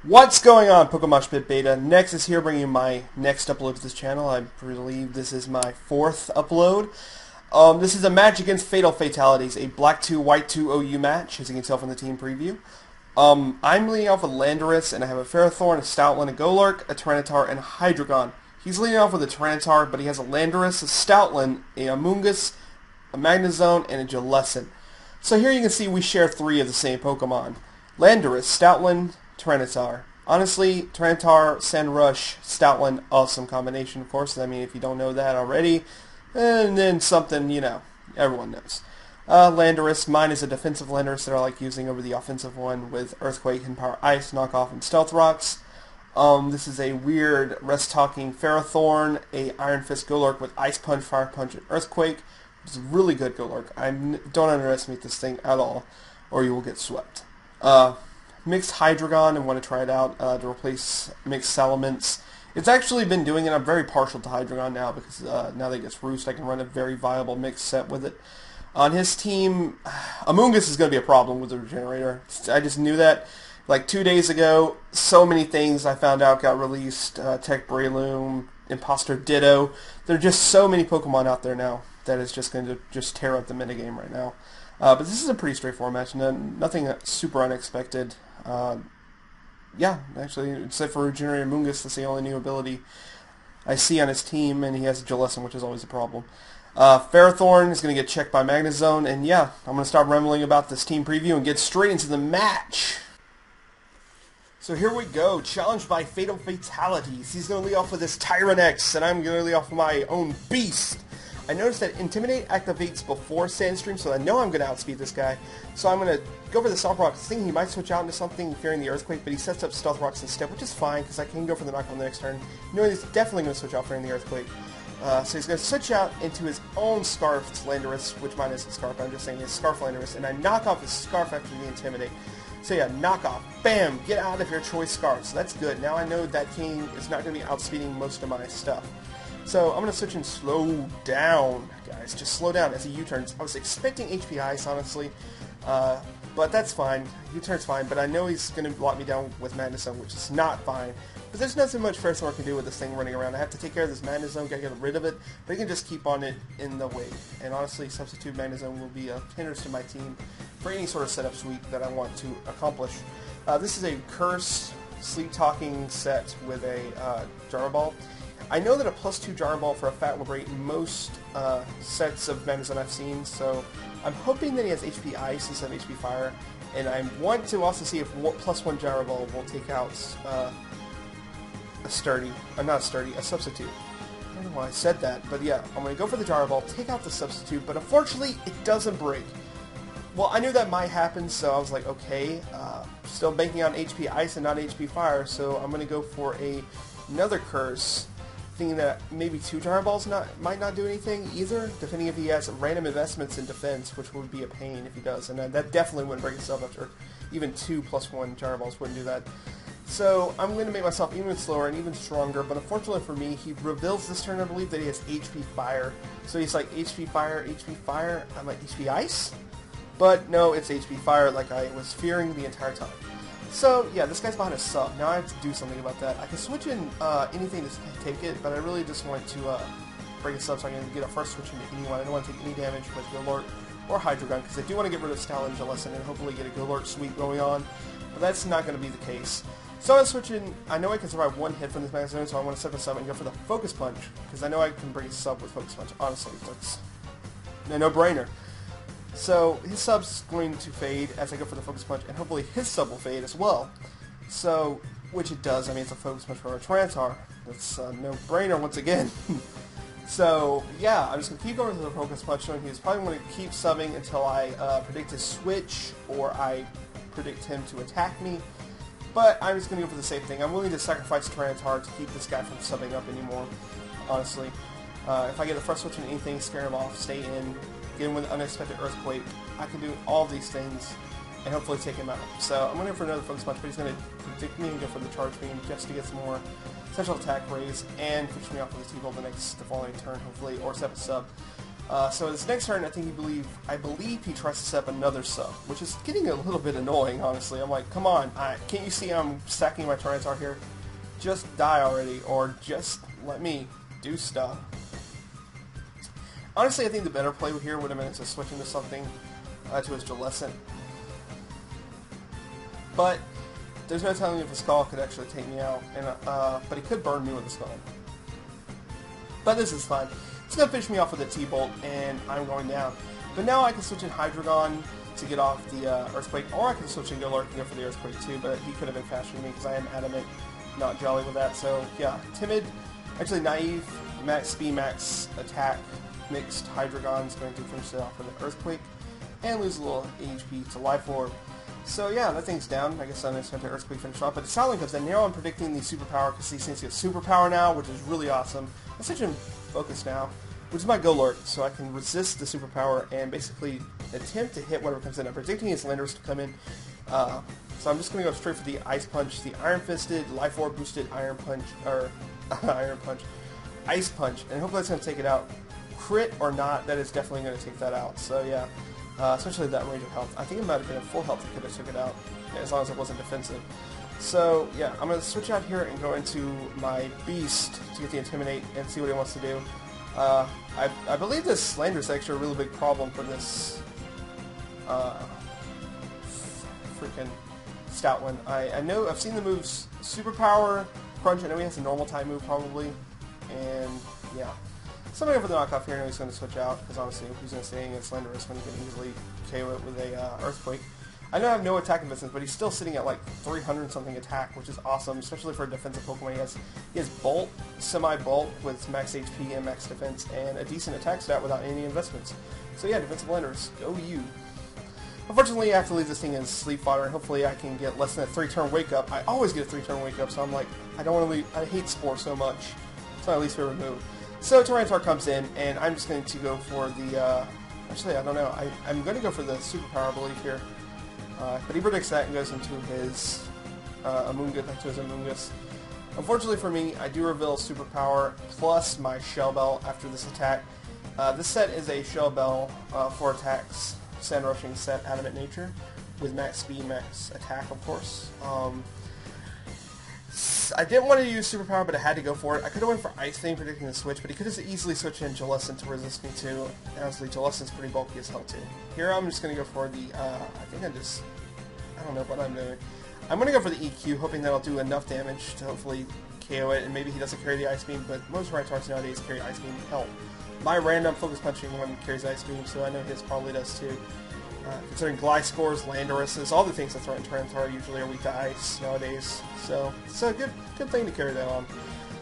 What's going on, Pokemoshpitbeta? Nexes here, bringing you my next upload to this channel. I believe this is my 4th upload. This is a match against Fatalfatalities, a Black 2, White 2 OU match, as you can tell from the team preview. I'm leading off with Landorus, and I have a Ferrothorn, a Stoutland, a Golurk, a Tyranitar, and a Hydreigon. He's leading off with a Tyranitar, but he has a Landorus, a Stoutland, a Amoonguss, a Magnezone, and a Jellicent. So here you can see we share 3 of the same Pokemon. Landorus, Stoutland, Tyranitar. Honestly, Tyranitar, Sandrush, Stoutland, awesome combination, of course. I mean, if you don't know that already, and then something, you know, everyone knows. Landorus, mine is a defensive Landorus that I like using over the offensive one with Earthquake and Power Ice, Knockoff, and Stealth Rocks. This is a weird rest-talking Ferrothorn, a Iron Fist Golurk with Ice Punch, Fire Punch, and Earthquake. It's a really good Golurk. Don't underestimate this thing at all, or you will get swept. Mixed Hydreigon and want to try it out to replace Mixed Salamence. It's actually been doing it. I'm very partial to Hydreigon now because now that it gets Roost, I can run a very viable mixed set with it. On his team, Amoonguss is going to be a problem with the Regenerator. I just knew that like 2 days ago. So many things I found out got released. Tech Breloom, Imposter Ditto. There are just so many Pokemon out there now that is just going to just tear up the minigame right now. But this is a pretty straightforward match. Nothing super unexpected. Yeah, actually, except for Regenerator Amoonguss, that's the only new ability I see on his team, and he has Jellicent, which is always a problem. Ferrothorn is going to get checked by Magnezone, and yeah, I'm going to stop rambling about this team preview and get straight into the match. So here we go, challenged by Fatalfatalities. He's going to lead off with his Tyrannex, and I'm going to lead off with my own Beast. I noticed that Intimidate activates before Sandstream, so I know I'm going to outspeed this guy. So I'm going to go for the Stealth Rocks, thinking he might switch out into something, fearing the Earthquake, but he sets up Stealth Rocks instead, which is fine, because I can go for the Knockoff on the next turn, knowing he's definitely going to switch out fearing the Earthquake. So he's going to switch out into his own Scarf Landorus, which mine isn't Scarf, I'm just saying it's Scarf Landorus, and I knock off his Scarf after the Intimidate. So yeah, knock off, bam, get out of your choice Scarf, so that's good. Now I know that King is not going to be outspeeding most of my stuff. So I'm going to switch and slow down, guys. Just slow down as he U-turns. I was expecting HP Ice, honestly, but that's fine. U-turn's fine, but I know he's going to lock me down with Magnezone, which is not fine. But there's not so much Ferrothorn can do with this thing running around. I have to take care of this Magnezone, gotta get rid of it, but he can just keep on it in the way. And honestly, Substitute Magnezone will be a hindrance to my team for any sort of setup sweep that I want to accomplish. This is a Curse Sleep Talking set with a Gyro Ball. I know that a +2 Gyro Ball for a fact will break most sets of Magnezone I've seen, so I'm hoping that he has HP Ice instead of HP Fire, and I want to also see if +1 Gyro Ball will take out a Substitute. I don't know why I said that, but yeah, I'm going to go for the Gyro Ball, take out the Substitute, but unfortunately, it doesn't break. Well, I knew that might happen, so I was like, okay, still banking on HP Ice and not HP Fire, so I'm going to go for another Curse, thinking that maybe 2 Gyro Balls might not do anything either, depending if he has random investments in defense, which would be a pain if he does, and that definitely wouldn't break himself after even 2 +1 Gyro Balls wouldn't do that. So I'm going to make myself even slower and even stronger, but unfortunately for me, he reveals this turn, I believe, that he has HP Fire. So he's like, HP Fire, HP Fire, I'm like, HP Ice? But no, it's HP Fire, like I was fearing the entire time. So yeah, this guy's behind a sub. Now I have to do something about that. I can switch in anything to take it, but I really just want to break a sub so I can get a first switch into anyone. I don't want to take any damage with Golurk or Hydreigon, because I do want to get rid of Stoutland and Jellicent and hopefully get a Golurk sweep going on, but that's not going to be the case. So I'm switching. I know I can survive 1 hit from this Magnezone, so I want to set this up and go for the Focus Punch, because I know I can break a sub with Focus Punch. Honestly, that's a no-brainer. So his sub's going to fade as I go for the Focus Punch, and hopefully his sub will fade as well. So, which it does. I mean, it's a Focus Punch for a Tyranitar. That's a no-brainer once again. So, yeah, I'm just going to keep going to the Focus Punch, knowing he's probably going to keep subbing until I predict his switch, or I predict him to attack me. But I'm just going to go for the same thing. I'm willing to sacrifice Tyranitar to keep this guy from subbing up anymore, honestly. If I get the first switch in anything, scare him off, stay in, get him with an unexpected Earthquake, I can do all these things and hopefully take him out. So I'm going to go for another Focus Punch, but he's going to predict me and go for the Charge Beam just to get some more Essential Attack raise and finish me off with a T-Bolt the following turn, hopefully, or set a sub. So his next turn, I believe he tries to set up another sub, which is getting a little bit annoying, honestly. I'm like, come on, can't you see I'm stacking my Tyranitar here? Just die already, or just let me do stuff. Honestly, I think the better play here would have been to switch into something to his Jellicent. But there's no telling if a Skull could actually take me out, and but he could burn me with a Skull. But this is fine. It's going to finish me off with a T-Bolt, and I'm going down. But now I can switch in Hydreigon to get off the Earthquake, or I can switch in Golurk and go for the Earthquake too, but he could have been faster than me because I am adamant, not jolly with that. So yeah, Timid, actually Naive, Max Speed, Max Attack, mixed Hydreigon is going to finish it off with an Earthquake, and lose a little HP to Life Orb. So yeah, that thing's down. I guess I'm going to attempt to Earthquake finish off, but the Stoutland comes in. Now I'm predicting the Superpower because he seems to get Superpower now, which is really awesome. I'm switching Focus now, which is my Golurk, so I can resist the Superpower and basically attempt to hit whatever comes in. I'm predicting his Landorus to come in, so I'm just going to go straight for the Ice Punch, the Iron Fisted, Life Orb boosted Iron Punch, or Iron Punch, Ice Punch, and hopefully that's going to take it out. Crit or not, that is definitely going to take that out. So yeah, especially that range of health. I think it might have been a full health that could have took it out, as long as it wasn't defensive. So yeah, I'm going to switch out here and go into my Beast to get the Intimidate and see what he wants to do. I believe this Landorus is actually a really big problem for this freaking Stoutland. I know I've seen the moves Superpower, Crunch. I know he has a normal type move probably, and yeah. So I'm going to go for the knockoff here. I know he's going to switch out because honestly, who's going to stay against Landorus when he can easily KO it with a Earthquake? I know I have no attack investments, but he's still sitting at like 300 something attack, which is awesome, especially for a defensive Pokemon. He has Bolt, Semi-Bolt with max HP and max defense, and a decent attack stat without any investments. So yeah, defensive Landorus, go you. Unfortunately, I have to leave this thing in sleep fodder, and hopefully I can get less than a 3-turn wake up. I always get a 3-turn wake up, so I'm like, I don't want to leave. I hate Spore so much. It's my least favorite move. So Tyranitar comes in, and I'm just going to go for the. Actually, I don't know. I'm going to go for the Superpower, I believe here. But he predicts that and goes into his Amoonguss, back to his Amoonguss. Unfortunately for me, I do reveal Superpower plus my Shell Bell after this attack. This set is a Shell Bell 4 attacks, Sand Rushing set, Adamant Nature, with max speed, max attack, of course. I didn't want to use Superpower, but I had to go for it. I could have went for Ice Fang predicting the switch, but he could have easily switched in Jellicent to resist me too. Honestly, Jellicent's pretty bulky as hell too. Here I'm just going to go for the, I don't know what I'm doing. I'm going to go for the EQ, hoping that'll do enough damage to hopefully KO it, and maybe he doesn't carry the Ice Beam, but most Tyranitar's nowadays carry Ice Beam. Hell, my random Focus Punching one carries Ice Beam, so I know his probably does too. Considering Gliscors, Landoruses, all the things that threaten Tyranitar usually are weak to ice nowadays. So it's a good thing to carry that on.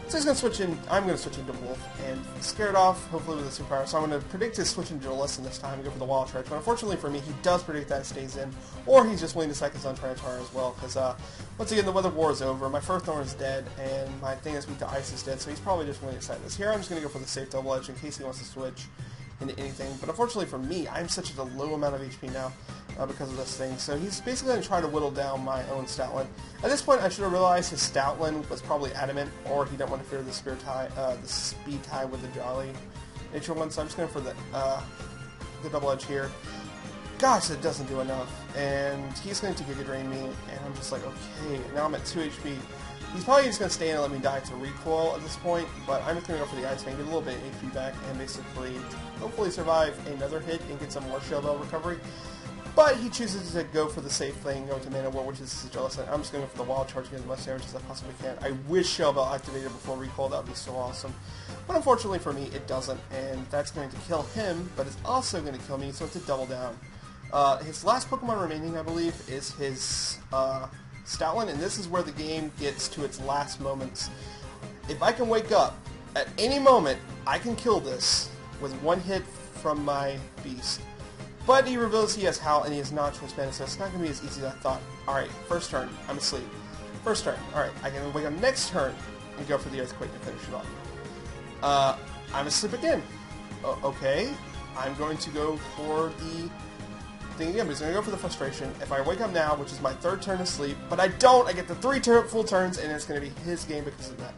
So he's going to switch in, I'm going to switch into Wolf and scare it off, hopefully with a Superpower. So I'm going to predict his switch into Jellicent this time and go for the Wild Charge. But unfortunately for me, he does predict that it stays in, or he's just willing to cycle on Tyranitar as well. Because once again, the Weather War is over, my First Thorn is dead, and my thing that's weak to ice is dead, so he's probably just willing to cycle this. Here I'm just going to go for the safe Double Edge in case he wants to switch into anything. But unfortunately for me, I'm such at a low amount of HP now because of this thing. So he's basically going to try to whittle down my own Stoutland. At this point, I should have realized his Stoutland was probably adamant, or he didn't want to fear the Speed tie with the Jolly Nature one. So I'm just going for the Double Edge here. Gosh, it doesn't do enough. And he's going to Giga Drain me, and I'm just like, okay, now I'm at 2 HP. He's probably just going to stay in and let me die to recoil at this point, but I'm just going to go for the Ice Fang, get a little bit of HP back, and basically hopefully survive another hit and get some more Shell Bell recovery. But he chooses to go for the safe thing, go to Mana War, which is Jellicent. I'm just going to go for the Wild Charge to get as much damage as I possibly can. I wish Shell Bell activated before recoil, that would be so awesome. But unfortunately for me, it doesn't, and that's going to kill him, but it's also going to kill me, so it's a double down. His last Pokemon remaining, I believe, is his Stoutland, and this is where the game gets to its last moments. If I can wake up at any moment, I can kill this with one hit from my Beast. But he reveals he has Howl and he has not Choice Band, so it's not going to be as easy as I thought. Alright, first turn, I'm asleep. First turn, alright, I can wake up next turn and go for the Earthquake to finish it off. I'm asleep again. Okay, I'm going to go for the thing again, but he's going to go for the Frustration. If I wake up now, which is my third turn of sleep, but I don't, I get the 3 full turns, and it's going to be his game because of that.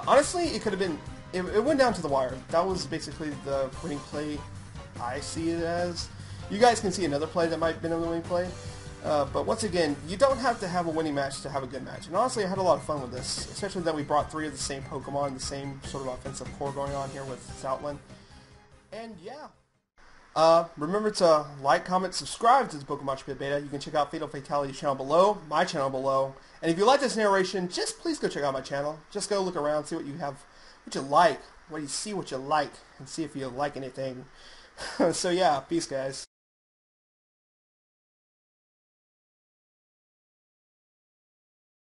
Honestly, it could have been, it went down to the wire. That was basically the winning play I see it as. You guys can see another play that might have been a winning play. But once again, you don't have to have a winning match to have a good match. And honestly, I had a lot of fun with this, especially that we brought 3 of the same Pokemon, the same sort of offensive core going on here with Southland. And yeah. Remember to like, comment, subscribe to the Pokemoshpitbeta. You can check out Fatalfatalities channel below, my channel below. And if you like this narration, just please go check out my channel. Just go look around, see what you have, what you like, what you see, what you like, and see if you like anything. So yeah, peace guys.